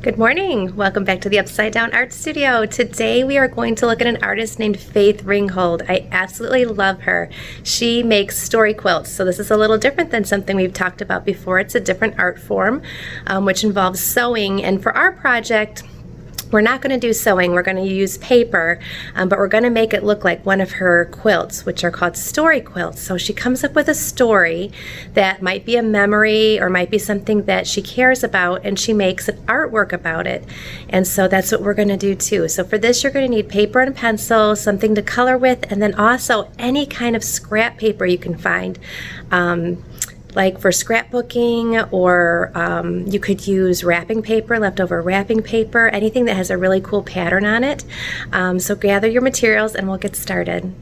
Good morning. Welcome back to the Upside Down Art Studio. Today we are going to look at an artist named Faith Ringgold. I absolutely love her. She makes story quilts, so this is a little different than something we've talked about before. It's a different art form, which involves sewing, and for our project, we're not going to do sewing, we're going to use paper, but we're going to make it look like one of her quilts, which are called story quilts. So she comes up with a story that might be a memory or might be something that she cares about, and she makes an artwork about it. And so that's what we're going to do too. So for this, you're going to need paper and pencil, something to color with, and then also any kind of scrap paper you can find. Like for scrapbooking, or you could use wrapping paper, leftover wrapping paper, anything that has a really cool pattern on it. So gather your materials and we'll get started.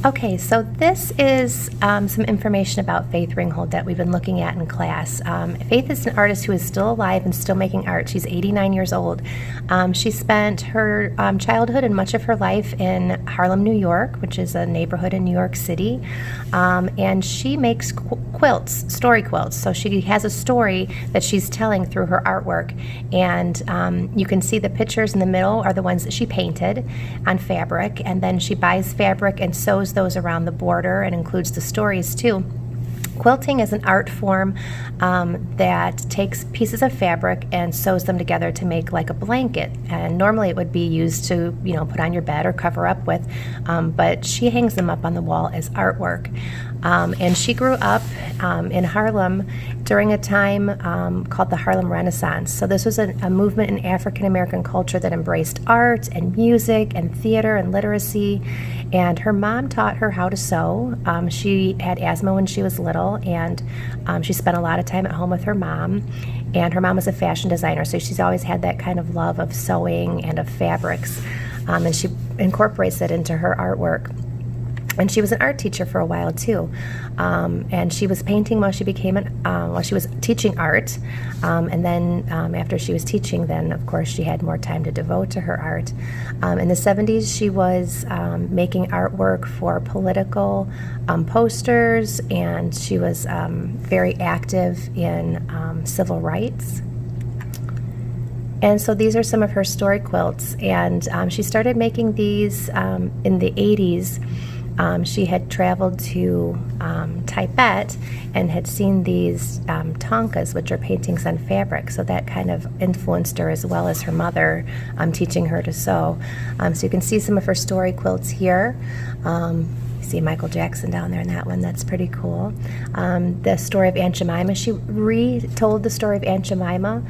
Okay, so this is some information about Faith Ringgold that we've been looking at in class. Faith is an artist who is still alive and still making art. She's 89 years old. She spent her childhood and much of her life in Harlem, New York, which is a neighborhood in New York City. And she makes quilts, story quilts. So she has a story that she's telling through her artwork. And you can see the pictures in the middle are the ones that she painted on fabric. And then she buys fabric and sews those around the border and includes the stories too. Quilting is an art form that takes pieces of fabric and sews them together to make like a blanket. And normally it would be used to, put on your bed or cover up with, but she hangs them up on the wall as artwork. And she grew up in Harlem during a time called the Harlem Renaissance. So this was a movement in African American culture that embraced art and music and theater and literacy. And her mom taught her how to sew. She had asthma when she was little, and she spent a lot of time at home with her mom. And her mom was a fashion designer, so she's always had that kind of love of sewing and of fabrics. And she incorporates it into her artwork. And she was an art teacher for a while too, and she was painting while she was teaching art, and then after she was teaching, then of course she had more time to devote to her art. In the 70s, she was making artwork for political posters, and she was very active in civil rights. And so these are some of her story quilts, and she started making these in the 80s. She had traveled to Tibet and had seen these tonkas, which are paintings on fabric, so that kind of influenced her, as well as her mother teaching her to sew. So you can see some of her story quilts here. You see Michael Jackson down there in that one. That's pretty cool. The story of Aunt Jemima, she retold the story of Aunt Jemima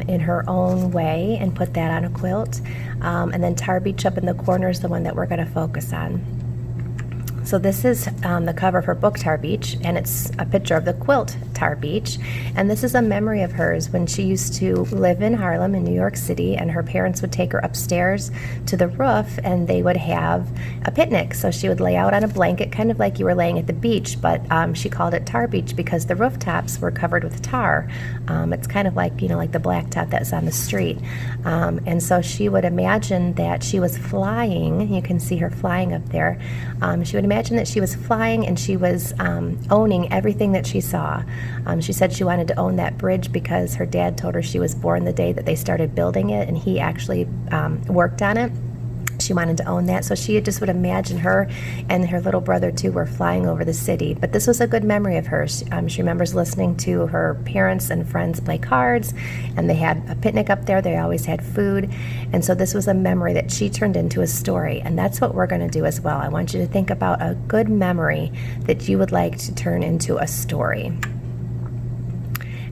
in her own way and put that on a quilt. And then Tar Beach up in the corner is the one that we're going to focus on. So this is the cover of her book, Tar Beach, and it's a picture of the quilt, Tar Beach. And this is a memory of hers when she used to live in Harlem in New York City, and her parents would take her upstairs to the roof and they would have a picnic. So she would lay out on a blanket, kind of like you were laying at the beach, but she called it Tar Beach because the rooftops were covered with tar. It's kind of like, like the blacktop that's on the street. And so she would imagine that she was flying. You can see her flying up there. She would imagine that she was flying and she was owning everything that she saw. She said she wanted to own that bridge because her dad told her she was born the day that they started building it, and he actually worked on it. She wanted to own that, so she just would imagine her and her little brother too were flying over the city. But this was a good memory of hers. She remembers listening to her parents and friends play cards, and they had a picnic up there. They always had food, and so this was a memory that she turned into a story, and that's what we're going to do as well. I want you to think about a good memory that you would like to turn into a story.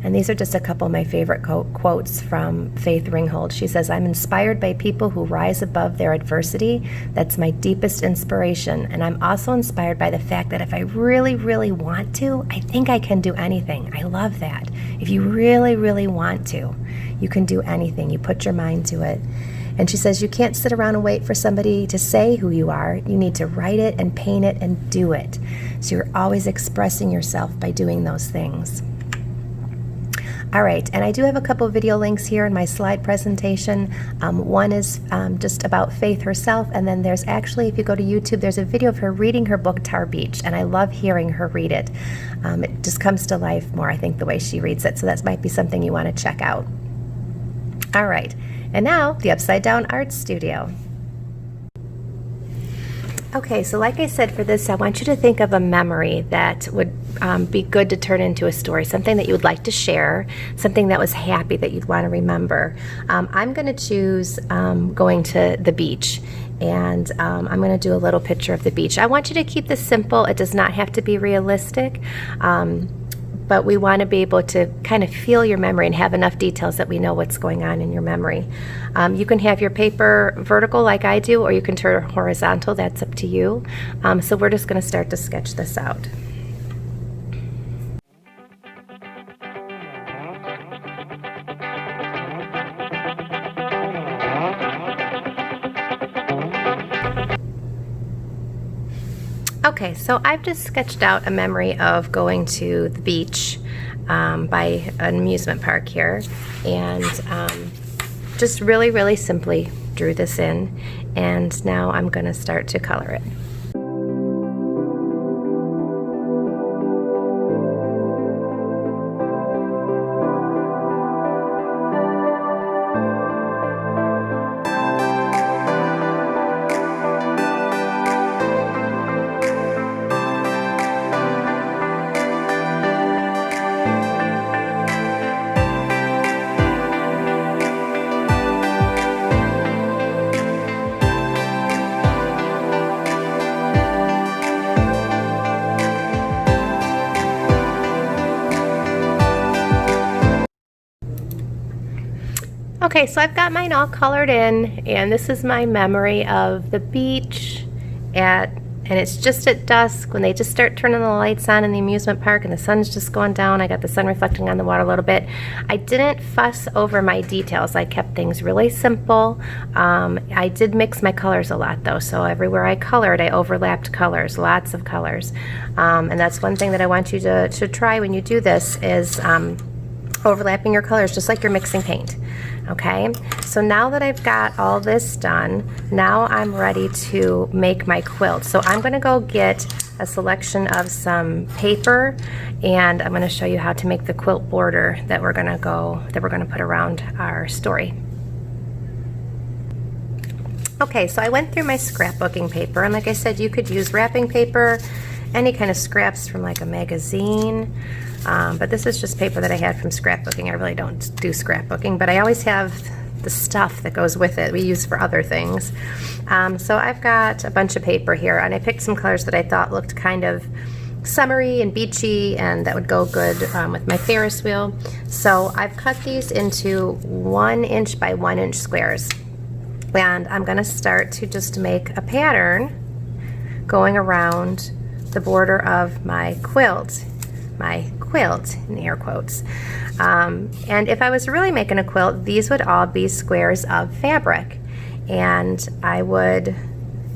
And these are just a couple of my favorite quotes from Faith Ringgold. She says, "I'm inspired by people who rise above their adversity. That's my deepest inspiration. And I'm also inspired by the fact that if I really, really want to, I think I can do anything." I love that. If you really, really want to, you can do anything. You put your mind to it. And she says, you can't sit around and wait for somebody to say who you are. You need to write it and paint it and do it. So you're always expressing yourself by doing those things. All right, and I do have a couple of video links here in my slide presentation. One is just about Faith herself, and then there's actually, if you go to YouTube, there's a video of her reading her book, Tar Beach, and I love hearing her read it. It just comes to life more, I think, the way she reads it, so that might be something you want to check out. All right, and now the Upside Down Art Studio. Okay, so like I said, for this, I want you to think of a memory that would be good to turn into a story, something that you would like to share, something that was happy that you'd want to remember. I'm going to choose going to the beach, and I'm going to do a little picture of the beach. I want you to keep this simple. It does not have to be realistic. But we want to be able to kind of feel your memory and have enough details that we know what's going on in your memory. You can have your paper vertical like I do, or you can turn it horizontal. That's up to you. So we're just going to start to sketch this out. Okay, so I've just sketched out a memory of going to the beach by an amusement park here, and just really simply drew this in, and now I'm going to start to color it. Okay, so I've got mine all colored in, and this is my memory of the beach and it's just at dusk when they just start turning the lights on in the amusement park and the sun's just going down. I got the sun reflecting on the water a little bit. I didn't fuss over my details. I kept things really simple. I did mix my colors a lot though, so everywhere I colored, I overlapped colors, lots of colors. And that's one thing that I want you to try when you do this is overlapping your colors just like you're mixing paint. Okay, so now that I've got all this done, now I'm ready to make my quilt. So I'm going to go get a selection of some paper, and I'm going to show you how to make the quilt border that we're going to put around our story. Okay, so I went through my scrapbooking paper, and like I said, you could use wrapping paper, any kind of scraps from like a magazine. But this is just paper that I had from scrapbooking. I really don't do scrapbooking, but I always have the stuff that goes with it we use for other things. So I've got a bunch of paper here, and I picked some colors that I thought looked kind of summery and beachy, and that would go good with my Ferris wheel. So I've cut these into 1 inch by 1 inch squares, and I'm going to start to just make a pattern going around the border of my quilt in air quotes. And if I was really making a quilt, these would all be squares of fabric, and I would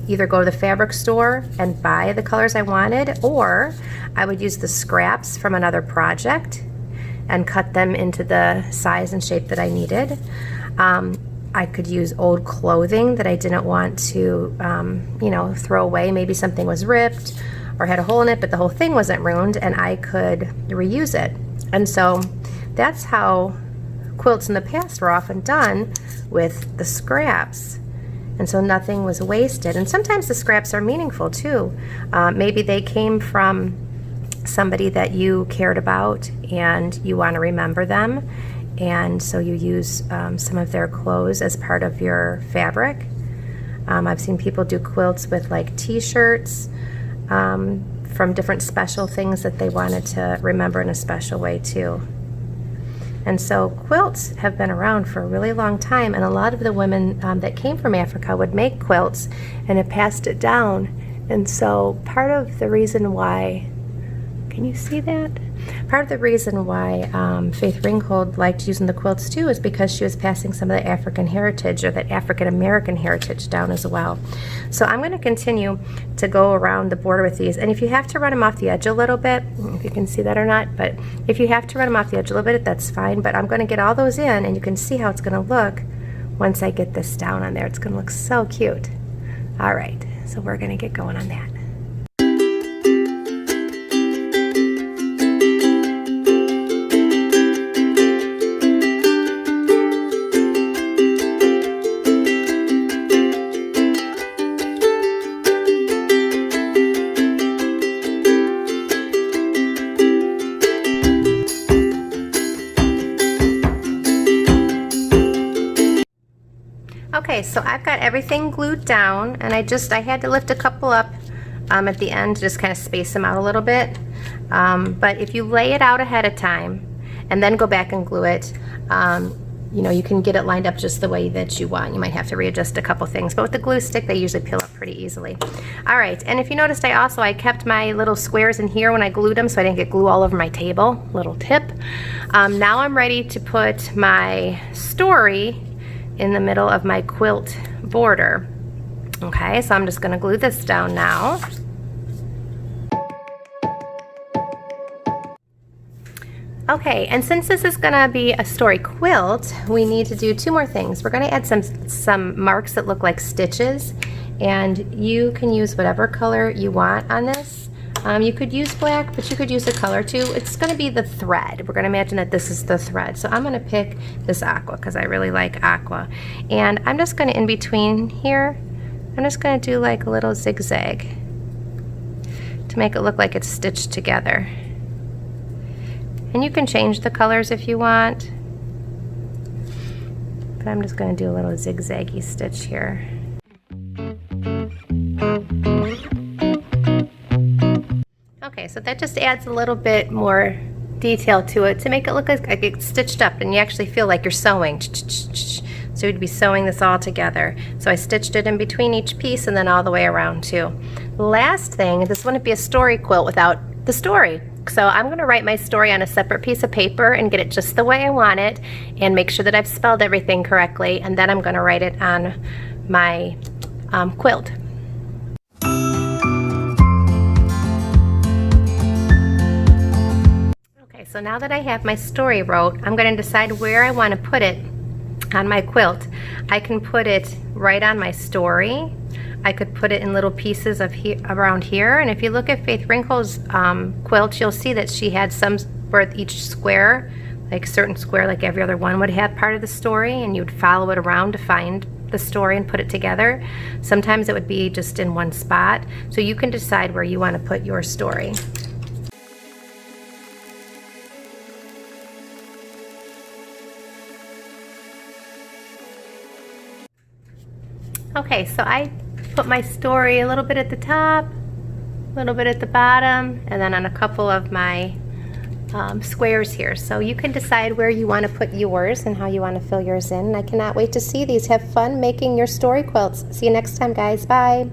either go to the fabric store and buy the colors I wanted, or I would use the scraps from another project and cut them into the size and shape that I needed. I could use old clothing that I didn't want to throw away. Maybe something was ripped or had a hole in it, but the whole thing wasn't ruined, and I could reuse it. And so that's how quilts in the past were often done, with the scraps. And so nothing was wasted. And sometimes the scraps are meaningful too. Maybe they came from somebody that you cared about and you want to remember them, and so you use some of their clothes as part of your fabric. I've seen people do quilts with like t-shirts from different special things that they wanted to remember in a special way too. And so quilts have been around for a really long time, and a lot of the women that came from Africa would make quilts and have passed it down. And so part of the reason why, can you see that? Part of the reason why Faith Ringgold liked using the quilts too is because she was passing some of the African heritage, or that African American heritage, down as well. So I'm going to continue to go around the border with these, and if you have to run them off the edge a little bit, if you can see that or not, but if you have to run them off the edge a little bit, that's fine. But I'm going to get all those in, and you can see how it's going to look once I get this down on there. It's going to look so cute. All right, so we're going to get going on that. Okay, so I've got everything glued down, and I had to lift a couple up at the end to just kind of space them out a little bit. But if you lay it out ahead of time and then go back and glue it, you know, you can get it lined up just the way that you want. You might have to readjust a couple things, but with the glue stick, they usually peel up pretty easily. All right, and if you noticed, I kept my little squares in here when I glued them so I didn't get glue all over my table. Little tip. Now I'm ready to put my story in the middle of my quilt border. Okay, so I'm just gonna glue this down now. Okay, and since this is gonna be a story quilt, we need to do two more things. We're gonna add some marks that look like stitches, and you can use whatever color you want on this. You could use black, but you could use a color too. It's gonna be the thread. We're gonna imagine that this is the thread. So I'm gonna pick this aqua because I really like aqua. And I'm just gonna, in between here, I'm just gonna do like a little zigzag to make it look like it's stitched together. And you can change the colors if you want, but I'm just going to do a little zigzaggy stitch here. Okay, so that just adds a little bit more detail to it to make it look like it's stitched up and you actually feel like you're sewing. So you'd be sewing this all together. So I stitched it in between each piece and then all the way around too. Last thing, this wouldn't be a story quilt without the story. So I'm going to write my story on a separate piece of paper and get it just the way I want it and make sure that I've spelled everything correctly, and then I'm going to write it on my quilt. Okay, so now that I have my story wrote, I'm going to decide where I want to put it on my quilt. I can put it right on my story. I could put it in little pieces of around here, and if you look at Faith Ringgold's quilt, you'll see that she had some where each square, like a certain square, like every other one would have part of the story, and you'd follow it around to find the story and put it together. Sometimes it would be just in one spot, so you can decide where you want to put your story. Okay, so I put my story a little bit at the top, a little bit at the bottom, and then on a couple of my squares here. So you can decide where you want to put yours and how you want to fill yours in. I cannot wait to see these. Have fun making your story quilts. See you next time, guys. Bye.